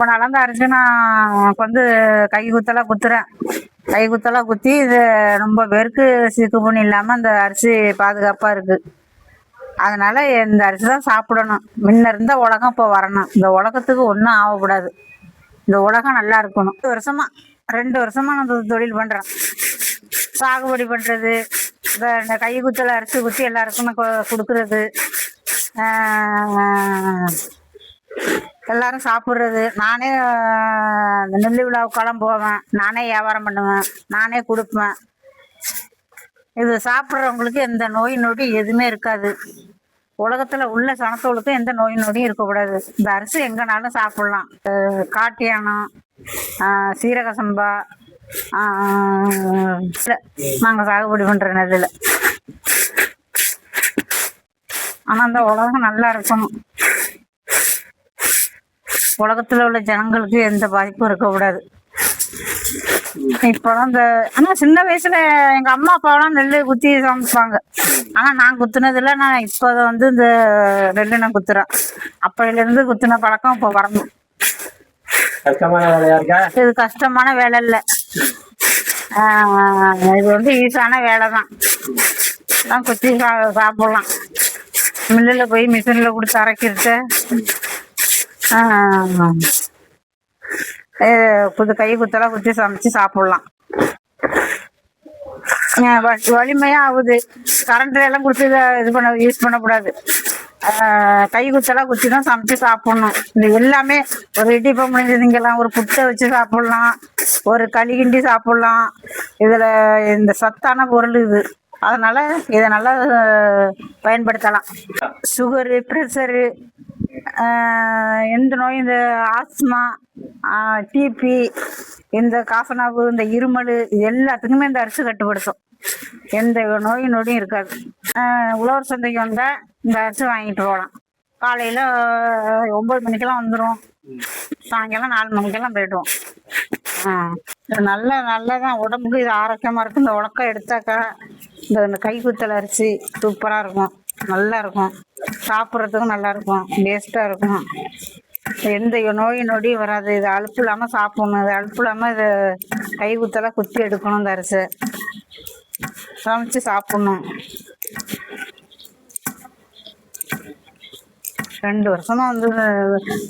இப்போ நலந்த அரிசி நான் வந்து கை குத்தலாக குத்துறேன். கை குத்தலாக குத்தி இது ரொம்ப பேருக்கு சிக்கு புண்ணு இல்லாமல் அந்த அரிசி பாதுகாப்பாக இருக்குது. அதனால் இந்த அரிசி தான் சாப்பிடணும். முன்ன இருந்த உலகம் இப்போ வரணும். இந்த உலகத்துக்கு ஒன்றும் ஆகக்கூடாது. இந்த உலகம் நல்லா இருக்கணும். 2 வருஷமாக நான் தொழில் பண்ணுறேன். சாகுபடி பண்ணுறது, இந்த கை குத்தலை அரிசி குத்தி எல்லாருக்கும் கொடுக்குறது, எல்லாரும் சாப்பிட்றது. நானே இந்த நெல் விழாவுக்கெல்லாம் போவேன். நானே வியாபாரம் பண்ணுவேன். நானே கொடுப்பேன். இது சாப்பிட்றவங்களுக்கு எந்த நோய் நொடி எதுவுமே இருக்காது. உலகத்தில் உள்ள சனத்தோளுக்கும் எந்த நோய் நொடியும் இருக்கக்கூடாது. இந்த அரிசி எங்கேனாலும் சாப்பிட்லாம். காட்டு யானம், சீரக சம்பா நாங்கள் சாகுபடி பண்ணுற நெல்லில். ஆனால் இந்த உலகம் நல்லா இருக்கணும். உலகத்தில் உள்ள ஜனங்களுக்கு எந்த பாதிப்பும் இருக்கக்கூடாது. இப்போலாம் ஆனால் சின்ன வயசுல எங்கள் அம்மா அப்பாவெல்லாம் நெல் குத்தி சமைப்பாங்க. ஆனால் நான் குத்துனதில்லை. நான் இப்போ வந்து இந்த நெல் நான் குத்துறேன். அப்பையிலேருந்து குத்துன பழக்கம் இப்போ வரணும். இது கஷ்டமான வேலை இல்லை. இது வந்து ஈஸியான வேலை தான். குத்தி சாப்பிடலாம். மில்லில் போய் மிஷினில் கொடுத்து அரைக்கிறது, கை குத்தலாம் குத்தி சமைச்சு சாப்பிடலாம். வலிமையாக ஆகுது. கரண்ட்ல எல்லாம் கொடுத்து இது யூஸ் பண்ணக்கூடாது. கை குத்தலாம் குத்தி தான் சமைச்சு சாப்பிடணும். இது எல்லாமே ஒரு இடிப்பம் முடிஞ்சதுங்கெல்லாம் ஒரு புட்டை வச்சு சாப்பிடலாம், ஒரு களி கிண்டி சாப்பிடலாம். இதில் இந்த சத்தான பொருள் இது. அதனால் இதை நல்லா பயன்படுத்தலாம். சுகரு, ப்ரெஷரு, எந்த நோயும், இந்த ஆஸ்மா, டிபி, இந்த காசனாவு, இந்த இருமல், இது எல்லாத்துக்குமே இந்த அரிசி கட்டுப்படுத்தும். எந்த நோய் நொடியும் இருக்காது. உழவர் சந்தைக்கு வந்தால் இந்த அரிசி வாங்கிட்டு போகலாம். காலையில் 9 மணிக்கெல்லாம் வந்துடும். சாயங்காலம் 4 மணிக்கெல்லாம் போய்டுவோம். இது நல்லதான் உடம்புக்கு. இது ஆரோக்கியமாக இருக்கும். இந்த உலக்கம் எடுத்தாக்கா இந்த கை குத்தல் அரிசி சூப்பராக இருக்கும். நல்லா இருக்கும். சாப்பிட்றதுக்கும் நல்லா இருக்கும். டேஸ்ட்டாக இருக்கும். எந்த நோய் நொடியும் வராது. இது அலுப்பு இல்லாமல் சாப்பிடணும். இது அலுப்பு இல்லாமல் இது கை குத்தலாம் குத்தி எடுக்கணும். இந்த அரிசி சமைச்சு சாப்பிடணும். 2 வருஷமா வந்து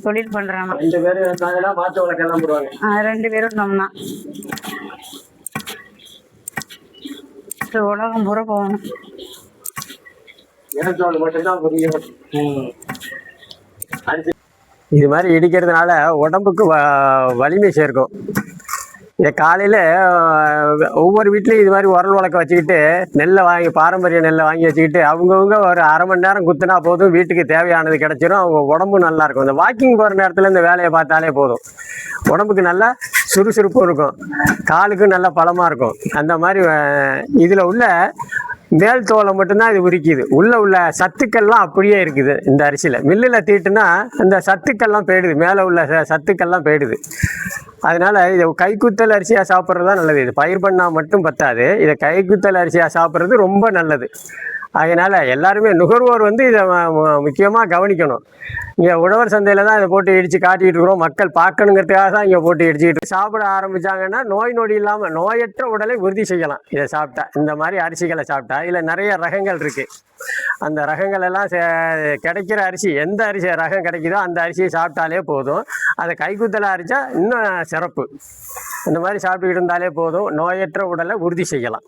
தொழில் பண்றாங்க. 2 பேரும் இருந்தோம்னா உலகம் பூரா போகணும். இது மாதிரி இடிக்கிறதுனால உடம்புக்கு வலிமை சேர்க்கும். இதை காலையில் ஒவ்வொரு வீட்லேயும் இது மாதிரி உரல் உலக்க வச்சுக்கிட்டு பாரம்பரிய நெல்லை வாங்கி வச்சுக்கிட்டு அவங்கவுங்க ஒரு அரை மணி நேரம் குத்துனா போதும். வீட்டுக்கு தேவையானது கிடச்சிரும். அவங்க உடம்பு நல்லாயிருக்கும். இந்த வாக்கிங் போகிற நேரத்தில் இந்த வேலையை பார்த்தாலே போதும். உடம்புக்கு நல்லா சுறுசுறுப்பும் இருக்கும். காலுக்கும் நல்லா பலமாக இருக்கும். அந்த மாதிரி இதில் உள்ள மேல் தோலை மட்டும்தான் இது உரிக்குது. உள்ள சத்துக்கள்லாம் அப்படியே இருக்குது. இந்த அரிசியில் மில்லில் தீட்டுனா இந்த சத்துக்கள்லாம் போயிடுது. மேலே உள்ள சத்துக்கள்லாம் போயிடுது. அதனால் இதை கைக்குத்தல் அரிசியாக சாப்பிட்றது தான் நல்லது. இது பயிர் பண்ணால் மட்டும் பத்தாது. இதை கைக்குத்தல் அரிசியாக சாப்பிட்றது ரொம்ப நல்லது. அதனால் எல்லாருமே நுகர்வோர் வந்து இதை முக்கியமாக கவனிக்கணும். இங்கே உழவர் சந்தையில் தான் இதை போட்டு இடித்து காட்டிகிட்டு இருக்கிறோம். மக்கள் பார்க்கணுங்கிறதுக்காக தான் இங்கே போட்டு இடிச்சுக்கிட்டு சாப்பிட ஆரம்பித்தாங்கன்னா நோய் நொடி இல்லாமல் நோயற்ற உடலை உறுதி செய்யலாம். இதை சாப்பிட்டா, இந்த மாதிரி அரிசிகளை சாப்பிட்டா. இதில் நிறைய ரகங்கள் இருக்குது. அந்த ரகங்கள் எல்லாம் கிடைக்கிற அரிசி, எந்த அரிசி ரகம் கிடைக்குதோ அந்த அரிசியை சாப்பிட்டாலே போதும். அதை கைக்குத்தலாக அரிச்சா இன்னும் சிறப்பு. இந்த மாதிரி சாப்பிட்டுக்கிட்டு இருந்தாலே போதும். நோயற்ற உடலை உறுதி செய்யலாம்.